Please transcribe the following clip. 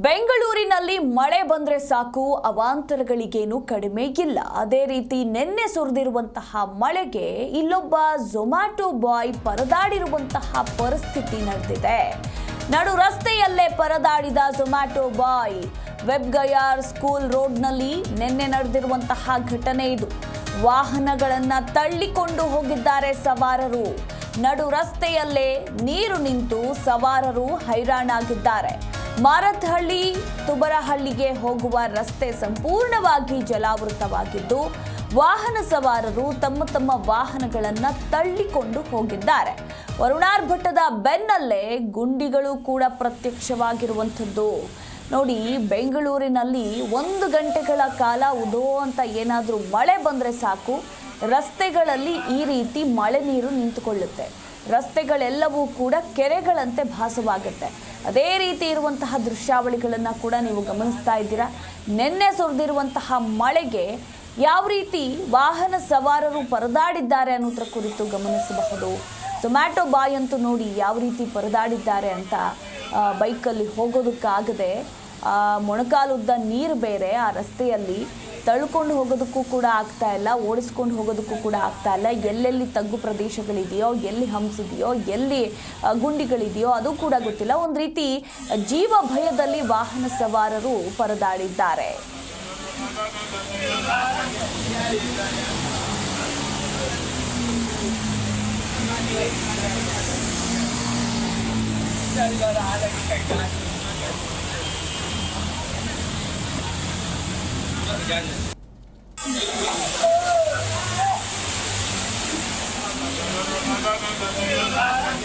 ಬೆಂಗಳೂರಿನಲ್ಲಿ ಮಳೆ ಬಂದ್ರೆ ಸಾಕು, ಅವಾಂತರಗಳಿಗೇನು ಕಡಿಮೆ ಇಲ್ಲ. ಅದೇ ರೀತಿ ನಿನ್ನೆ ಸುರಿದಿರುವಂತಹ ಮಳೆಗೆ ಇಲ್ಲೊಬ್ಬ ಝೊಮ್ಯಾಟೊ ಬಾಯ್ ಪರದಾಡಿರುವಂತಹ ಪರಿಸ್ಥಿತಿ ನಡೆದಿದೆ. ನಡು ರಸ್ತೆಯಲ್ಲೇ ಪರದಾಡಿದ ಝೊಮ್ಯಾಟೊ ಬಾಯ್ ವೆಬ್ಗಯಾರ್ ಸ್ಕೂಲ್ ರೋಡ್ನಲ್ಲಿ ನಿನ್ನೆ ನಡೆದಿರುವಂತಹ ಘಟನೆ ಇದು. ವಾಹನಗಳನ್ನ ತಳ್ಳಿಕೊಂಡು ಹೋಗಿದ್ದಾರೆ ಸವಾರರು. ನಡು ರಸ್ತೆಯಲ್ಲೇ ನೀರು ನಿಂತು ಸವಾರರು ಹೈರಾಣಾಗಿದ್ದಾರೆ. ಮಾರತ್ಹಳ್ಳಿ ತುಬರಹಳ್ಳಿಗೆ ಹೋಗುವ ರಸ್ತೆ ಸಂಪೂರ್ಣವಾಗಿ ಜಲಾವೃತವಾಗಿದ್ದು, ವಾಹನ ಸವಾರರು ತಮ್ಮ ವಾಹನಗಳನ್ನು ತಳ್ಳಿಕೊಂಡು ಹೋಗಿದ್ದಾರೆ. ವರುಣಾರ್ಭಟದ ಬೆನ್ನಲ್ಲೇ ಗುಂಡಿಗಳು ಕೂಡ ಪ್ರತ್ಯಕ್ಷವಾಗಿರುವಂಥದ್ದು. ನೋಡಿ, ಬೆಂಗಳೂರಿನಲ್ಲಿ 1 ಗಂಟೆಗಳ ಕಾಲ ಉದೋ ಅಂತ ಏನಾದರೂ ಮಳೆ ಬಂದರೆ ಸಾಕು, ರಸ್ತೆಗಳಲ್ಲಿ ಈ ರೀತಿ ಮಳೆ ನೀರು ನಿಂತುಕೊಳ್ಳುತ್ತೆ. ರಸ್ತೆಗಳೆಲ್ಲವೂ ಕೂಡ ಕೆರೆಗಳಂತೆ ಭಾಸವಾಗುತ್ತೆ. ಅದೇ ರೀತಿ ಇರುವಂತಹ ದೃಶ್ಯಾವಳಿಗಳನ್ನು ಕೂಡ ನೀವು ಗಮನಿಸ್ತಾ ಇದ್ದೀರಾ. ನಿನ್ನೆ ಸುರಿದಿರುವಂತಹ ಮಳೆಗೆ ಯಾವ ರೀತಿ ವಾಹನ ಸವಾರರು ಪರದಾಡಿದ್ದಾರೆ ಅನ್ನೋದ್ರ ಕುರಿತು ಗಮನಿಸಬಹುದು. ಝೊಮ್ಯಾಟೊ ಬಾಯ್ ಅಂತೂ ನೋಡಿ ಯಾವ ರೀತಿ ಪರದಾಡಿದ್ದಾರೆ ಅಂತ. ಬೈಕಲ್ಲಿ ಹೋಗೋದಕ್ಕಾಗದೆ ಮೊಣಕಾಲುದ್ದ ನೀರು ಬೇರೆ, ಆ ರಸ್ತೆಯಲ್ಲಿ ತಳ್ಕೊಂಡು ಹೋಗೋದಕ್ಕೂ ಕೂಡ ಆಗ್ತಾ ಇಲ್ಲ, ಓಡಿಸ್ಕೊಂಡು ಹೋಗೋದಕ್ಕೂ ಕೂಡ ಆಗ್ತಾ ಇಲ್ಲ. ಎಲ್ಲೆಲ್ಲಿ ತಗ್ಗು ಪ್ರದೇಶಗಳಿದೆಯೋ, ಎಲ್ಲಿ ಹಂಸಿದೆಯೋ, ಎಲ್ಲಿ ಗುಂಡಿಗಳಿದೆಯೋ ಅದು ಕೂಡ ಗೊತ್ತಿಲ್ಲ. ಒಂದು ರೀತಿ ಜೀವ ಭಯದಲ್ಲಿ ವಾಹನ ಸವಾರರು ಪರದಾಡಿದ್ದಾರೆ.